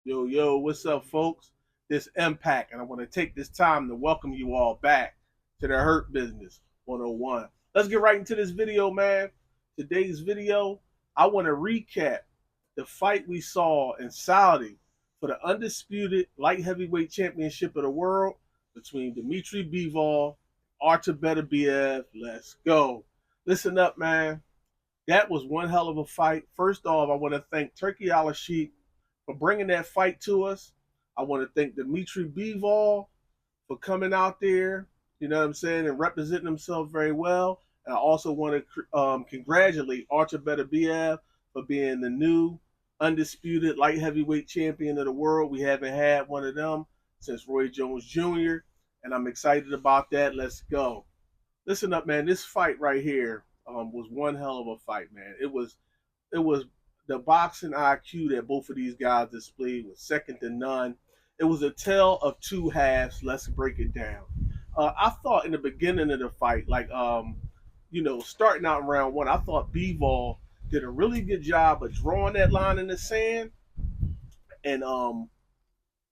Yo, what's up, folks? This Impact, and I want to take this time to welcome you all back to the Hurt Business 101. Let's get right into this video, man. Today's video, I want to recap the fight we saw in Saudi for the undisputed light heavyweight championship of the world between Dmitry Bivol, Artur Beterbiev. Let's go. Listen up, man. That was one hell of a fight. First off, I want to thank Turkey Al Sheikh for bringing that fight to us. I want to thank Dmitry Bivol for coming out there, you know what I'm saying, and representing himself very well. And I also want to congratulate Artur Beterbiev for being the new undisputed light heavyweight champion of the world. We haven't had one of them since Roy Jones Jr., and I'm excited about that. Let's go. Listen up, man. This fight right here was one hell of a fight, man. It was the boxing IQ that both of these guys displayed was second to none. It was a tale of two halves. Let's break it down. I thought in the beginning of the fight, starting out in round one, I thought Bivol did a really good job of drawing that line in the sand. And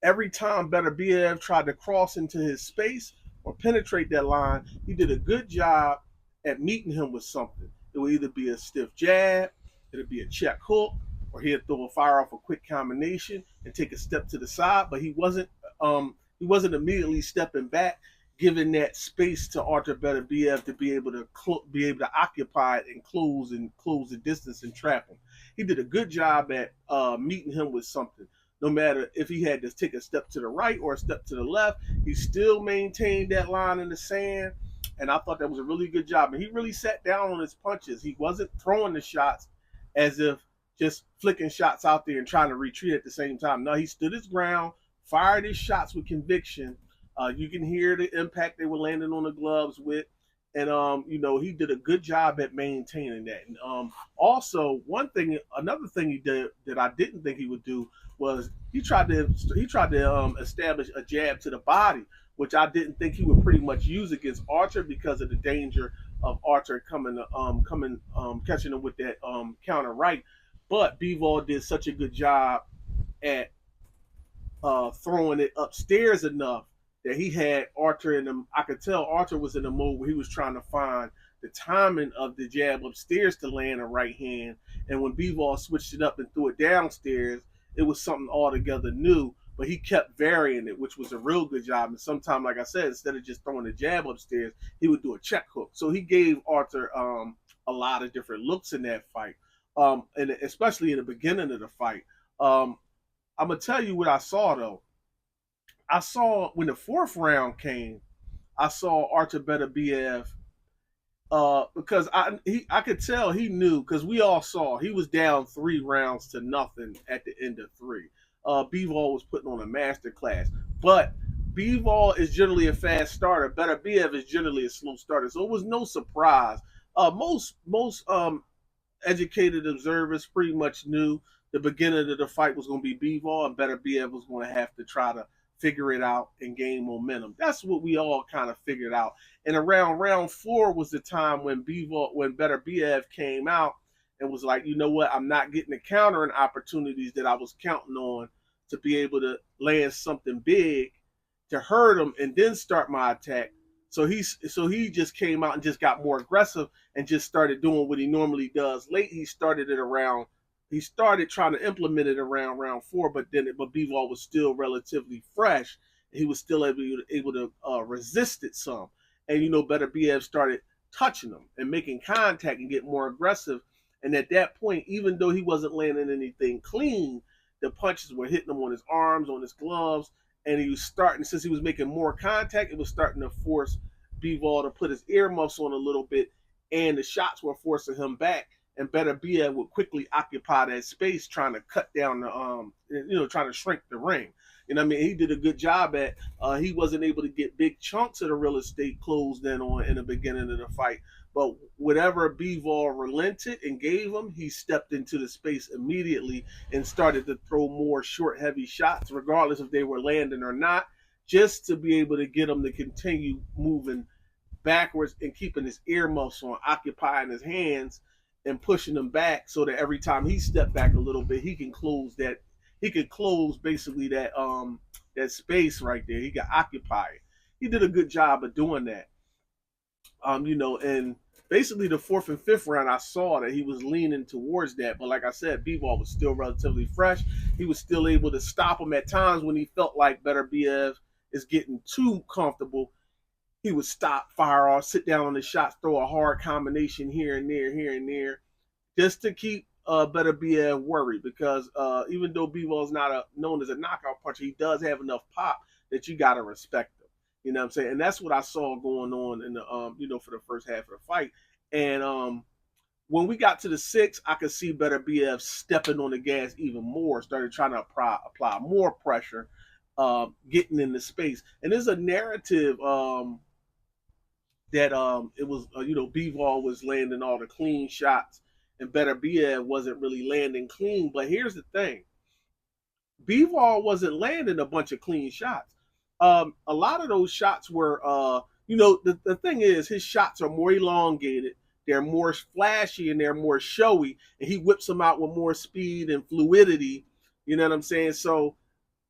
every time Beterbiev tried to cross into his space or penetrate that line, he did a good job at meeting him with something. It would either be a stiff jab, it'd be a check hook, or he'd throw a fire off a quick combination and take a step to the side. But he wasn't immediately stepping back, giving that space to Artur Beterbiev to be able to occupy it and close the distance and trap him. He did a good job at meeting him with something. No matter if he had to take a step to the right or a step to the left, he still maintained that line in the sand. And I thought that was a really good job. And he really sat down on his punches. He wasn't throwing the shots as if just flicking shots out there and trying to retreat at the same time. No, he stood his ground, fired his shots with conviction. You can hear the impact they were landing on the gloves with. And he did a good job at maintaining that. And also, another thing he did that I didn't think he would do was he tried to establish a jab to the body, which I didn't think he would pretty much use against Archer because of the danger of Archer catching him with that counter right. But Bivol did such a good job at throwing it upstairs enough that he had Archer in him. I could tell Archer was in a mode where he was trying to find the timing of the jab upstairs to land a right hand. And when Bivol switched it up and threw it downstairs, it was something altogether new. But he kept varying it, which was a real good job. And sometimes, like I said, instead of just throwing the jab upstairs, he would do a check hook. So he gave Archer a lot of different looks in that fight, and especially in the beginning of the fight. I'm gonna tell you what I saw though. I saw when the fourth round came, I saw Artur Beterbiev because I could tell he knew because we all saw he was down 3 rounds to nothing at the end of three. Bivol was putting on a master class, but Bivol is generally a fast starter. Beterbiev is generally a slow starter, so it was no surprise. Most educated observers pretty much knew the beginning of the fight was going to be Bivol, and Beterbiev was going to have to try to figure it out and gain momentum. That's what we all kind of figured out. And around round four was the time when Beterbiev came out and was like, you know what, I'm not getting the countering opportunities that I was counting on to be able to land something big to hurt him and then start my attack. So he just came out and just got more aggressive and just started doing what he normally does. Late he started trying to implement it around round four, but Bivol was still relatively fresh. He was still able to resist it some, and Beterbiev started touching him and making contact and get more aggressive. And at that point, even though he wasn't landing anything clean, the punches were hitting him on his arms, on his gloves, and he was starting. Since he was making more contact, it was starting to force Bivol to put his earmuffs on a little bit, and the shots were forcing him back and Beterbiev would quickly occupy that space, trying to cut down trying to shrink the ring. You know what I mean? He did a good job at. He wasn't able to get big chunks of the real estate closed in on in the beginning of the fight, but whatever Bivol relented and gave him, he stepped into the space immediately and started to throw more short, heavy shots, regardless if they were landing or not, just to be able to get him to continue moving backwards and keeping his earmuffs on, occupying his hands and pushing him back so that every time he stepped back a little bit, he can close that. he could close basically that space right there. He could occupy it. He did a good job of doing that. And basically the fourth and fifth round, I saw that he was leaning towards that. But like I said, Bivol was still relatively fresh. He was still able to stop him at times when he felt like Beterbiev is getting too comfortable. He would stop, fire off, sit down on the shots, throw a hard combination here and there, just to keep Beterbiev worried. Because even though Bivol is not known as a knockout puncher, he does have enough pop that you got to respect him. You know what I'm saying? And that's what I saw going on in the for the first half of the fight. And when we got to the sixth, I could see Beterbiev stepping on the gas even more, started trying to apply more pressure, getting into space. And there's a narrative that it was Bivol was landing all the clean shots and Beterbiev wasn't really landing clean. But here's the thing: Bivol wasn't landing a bunch of clean shots. A lot of those shots were, the thing is, his shots are more elongated, they're more flashy, and they're more showy, and he whips them out with more speed and fluidity. You know what I'm saying? So,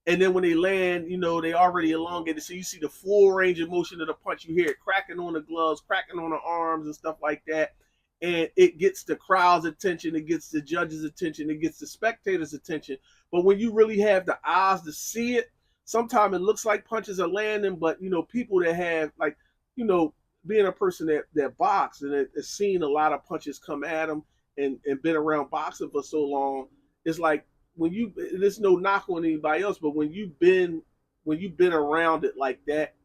and then when they land, they already elongated. So you see the full range of motion of the punch. You hear it cracking on the gloves, cracking on the arms and stuff like that. And it gets the crowd's attention, it gets the judge's attention, it gets the spectators' attention. But when you really have the eyes to see it, sometimes it looks like punches are landing, but people that have being a person that box and has seen a lot of punches come at them and been around boxing for so long, it's like there's no knock on anybody else, but when you've been around it like that,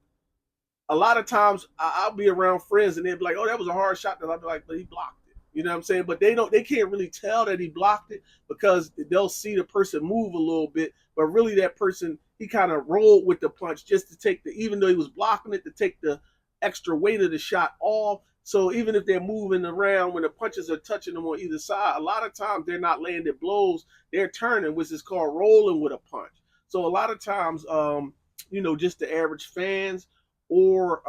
a lot of times I'll be around friends and they'll be like, "Oh, that was a hard shot." That I'll be like, "But he blocked it." You know what I'm saying? But they can't really tell that he blocked it because they'll see the person move a little bit, but really that person, he kind of rolled with the punch just to take even though he was blocking it, to take the extra weight of the shot off. So even if they're moving around, when the punches are touching them on either side, a lot of times they're not landing blows, they're turning, which is called rolling with a punch. So a lot of times, just the average fans or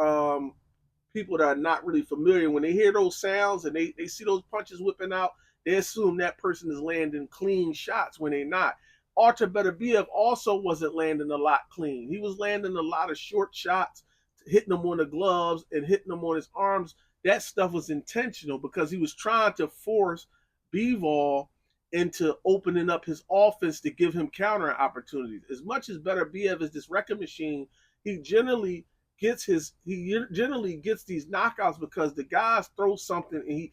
people that are not really familiar, when they hear those sounds and they see those punches whipping out, they assume that person is landing clean shots when they're not. Artur Beterbiev also wasn't landing a lot clean. He was landing a lot of short shots, hitting them on the gloves and hitting them on his arms. That stuff was intentional because he was trying to force Bivol into opening up his offense to give him counter opportunities. As much as Beterbiev is this wrecking machine, he generally gets these knockouts because the guys throw something and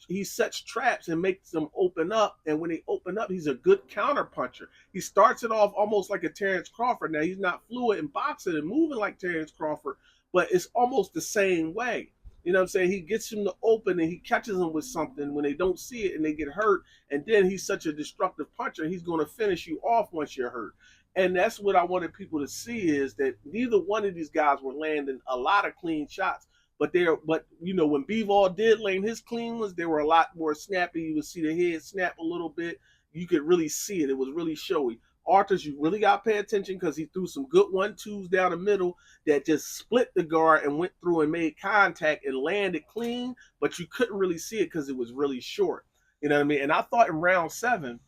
he sets traps and makes them open up. And when they open up, he's a good counter puncher. He starts it off almost like a Terrence Crawford. Now, he's not fluid in boxing and moving like Terrence Crawford, but it's almost the same way. You know what I'm saying? He gets him to open and he catches them with something when they don't see it and they get hurt. And then he's such a destructive puncher, he's going to finish you off once you're hurt. And that's what I wanted people to see, is that neither one of these guys were landing a lot of clean shots. But when Bivol did land his clean ones, they were a lot more snappy. You would see the head snap a little bit. You could really see it. It was really showy. Arthur's, you really got to pay attention because he threw some good 1-2s down the middle that just split the guard and went through and made contact and landed clean, but you couldn't really see it because it was really short. You know what I mean? And I thought in round 7,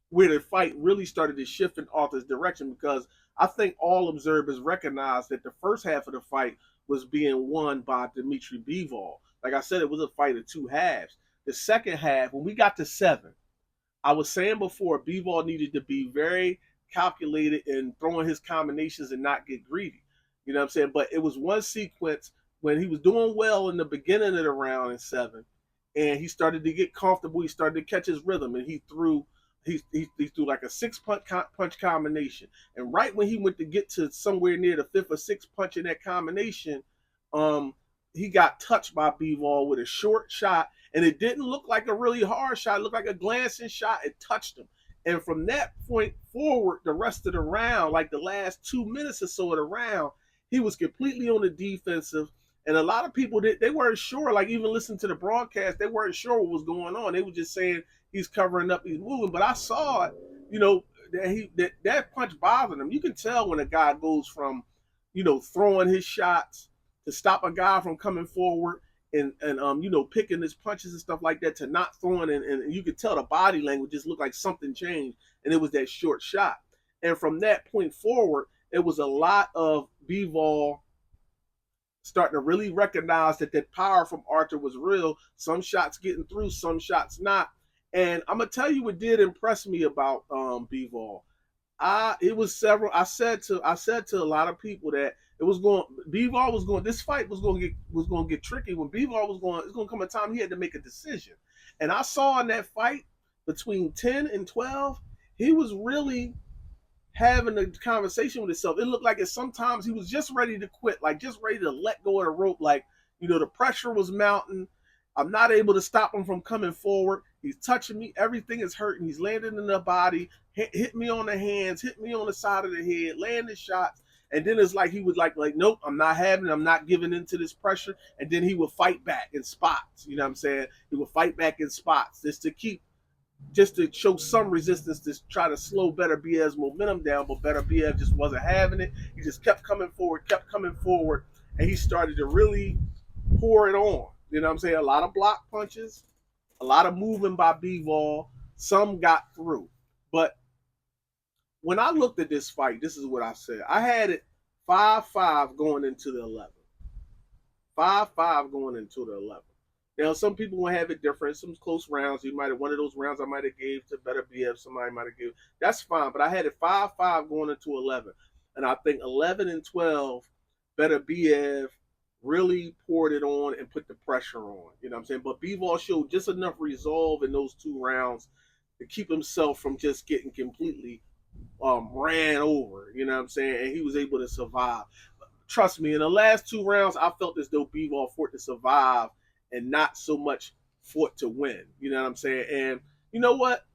where the fight really started to shift in Arthur's direction, because I think all observers recognized that the first half of the fight was being won by Dmitry Bivol. Like I said, it was a fight of two halves. The second half, when we got to 7, I was saying before, Bivol needed to be very calculated in throwing his combinations and not get greedy. You know what I'm saying? But it was one sequence when he was doing well in the beginning of the round in 7, and he started to get comfortable. He started to catch his rhythm, and he threw like a 6-punch combination. And right when he went to get to somewhere near the 5th or 6th punch in that combination, he got touched by Bivol with a short shot, and it didn't look like a really hard shot. It looked like a glancing shot. It touched him. And from that point forward, the rest of the round, like the last 2 minutes or so of the round, he was completely on the defensive. And a lot of people, they weren't sure, like even listening to the broadcast, they weren't sure what was going on. They were just saying he's covering up, he's moving. But I saw it, that punch bothered him. You can tell when a guy goes from, throwing his shots to stop a guy from coming forward and picking his punches and stuff like that, to not throwing, and you could tell the body language just looked like something changed. and it was that short shot. And from that point forward, it was a lot of Bivol starting to really recognize that that power from Arthur was real. Some shots getting through, some shots not. And I'm gonna tell you what did impress me about Bivol. It was several. I said to a lot of people that it was going. Bivol was going. This fight was going to get tricky. When Bivol was going, it's going to come a time he had to make a decision. And I saw in that fight between 10 and 12, he was really having a conversation with himself. It looked like it sometimes he was just ready to quit, like just ready to let go of the rope. Like, the pressure was mounting. I'm not able to stop him from coming forward. He's touching me. Everything is hurting. He's landing in the body, hit me on the hands, hit me on the side of the head, landing shots. And then it's like he was like, nope, I'm not having it. I'm not giving into this pressure. And then he would fight back in spots. You know what I'm saying? He would fight back in spots just to show some resistance to try to slow Beterbiev's momentum down, but Beterbiev just wasn't having it. He just kept coming forward, and he started to really pour it on. You know what I'm saying? A lot of block punches, a lot of moving by Bivol. Some got through. But when I looked at this fight, this is what I said. I had it 5-5 going into the 11. 5-5 going into the 11. Now, some people will have it different. Some close rounds. You might have one of those rounds I might have gave to Beterbiev. Somebody might have given. That's fine. But I had it 5-5 going into 11. And I think 11 and 12, Beterbiev really poured it on and put the pressure on. You know what I'm saying? But Bivol showed just enough resolve in those 2 rounds to keep himself from just getting completely ran over. You know what I'm saying? And he was able to survive. Trust me, in the last 2 rounds, I felt as though Bivol fought to survive and not so much fought to win. You know what I'm saying? And you know what?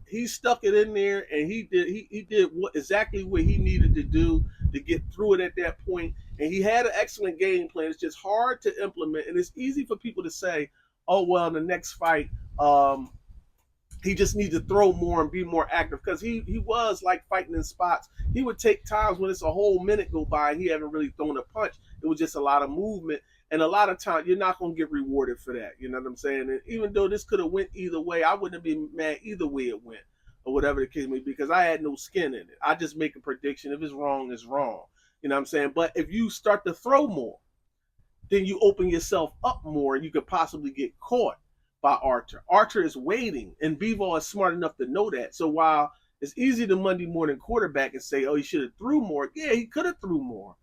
He stuck it in there, and he did exactly what he needed to do to get through it at that point. And he had an excellent game plan. It's just hard to implement, and it's easy for people to say, "Oh well, in the next fight, he just needs to throw more and be more active," because he was like fighting in spots. He would take times when it's a whole minute go by and he haven't really thrown a punch. It was just a lot of movement, and a lot of times you're not going to get rewarded for that. You know what I'm saying? And even though this could have went either way, I wouldn't have been mad either way it went, or whatever the case may be, because I had no skin in it. I just make a prediction. If it's wrong, it's wrong. You know what I'm saying? But if you start to throw more, then you open yourself up more, and you could possibly get caught by Archer. Archer is waiting, and Bivol is smart enough to know that. So while it's easy to Monday morning quarterback and say, "Oh, he should have threw more," yeah, he could have threw more.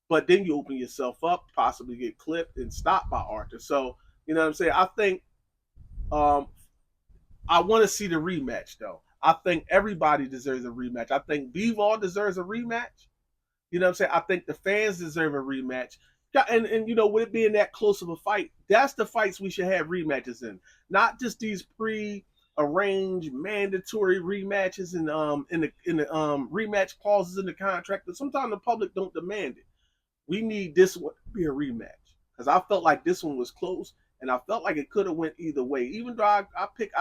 But then you open yourself up, possibly get clipped and stopped by Archer. So you know what I'm saying? I think um, I want to see the rematch though. I think everybody deserves a rematch. I think Bivol deserves a rematch. You know what I'm saying? I think the fans deserve a rematch. And with it being that close of a fight, that's the fights we should have rematches in. Not just these pre-arranged mandatory rematches and in the rematch clauses in the contract. But sometimes the public don't demand it. We need this one to be a rematch. Because I felt like this one was close, and I felt like it could have went either way. Even though I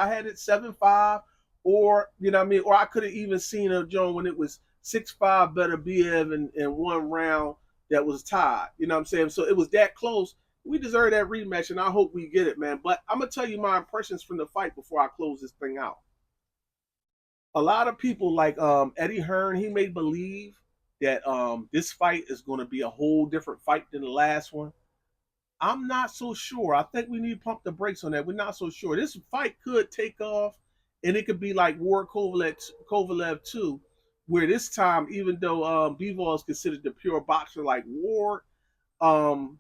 had it 7-5, or you know what I mean, or I could have even seen a Joan when it was 6-5 Beterbiev in one round that was tied. You know what I'm saying? So it was that close. We deserve that rematch, and I hope we get it, man. But I'm gonna tell you my impressions from the fight before I close this thing out. A lot of people like Eddie Hearn, he made believe that this fight is going to be a whole different fight than the last one. I'm not so sure. I think we need to pump the brakes on that. We're not so sure. This fight could take off, and it could be like Ward Kovalev 2, where this time, even though Bivol is considered the pure boxer like Ward, um,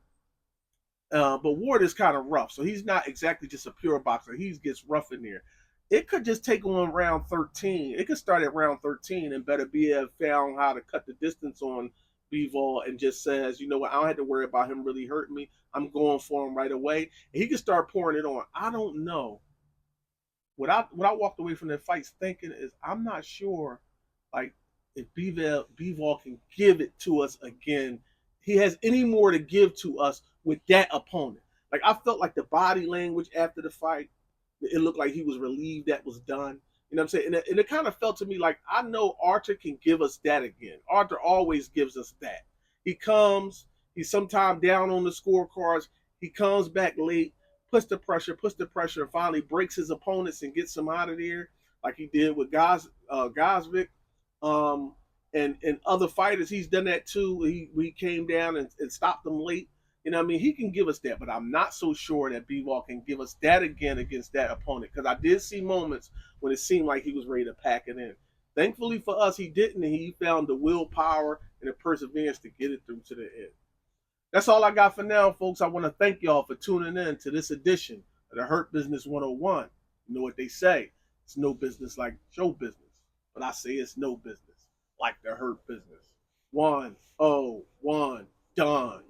but Ward is kind of rough, so he's not exactly just a pure boxer. He gets rough in there. It could just take on round 13. It could start at round 13, and Beterbiev found how to cut the distance on Bivol and just says, you know what, I don't have to worry about him really hurting me. I'm going for him right away. And he can start pouring it on. I don't know. What I walked away from that fight thinking is I'm not sure like if Bivol can give it to us again. He has any more to give to us with that opponent. Like I felt like the body language after the fight, it looked like he was relieved that was done. You know what I'm saying? And it kind of felt to me like I know Archer can give us that again. Archer always gives us that. He's sometimes down on the scorecards. He comes back late, puts the pressure, and finally breaks his opponents and gets them out of there. like he did with Gosvick, and other fighters. He's done that too. We came down and stopped them late. You know what I mean? He can give us that, but I'm not so sure that Bivol can give us that again against that opponent, because I did see moments when it seemed like he was ready to pack it in. Thankfully for us, he didn't, and he found the willpower and the perseverance to get it through to the end. That's all I got for now, folks. I want to thank y'all for tuning in to this edition of the Hurt Business 101. You know what they say? It's no business like show business, but I say it's no business like the hurt business. 101 done.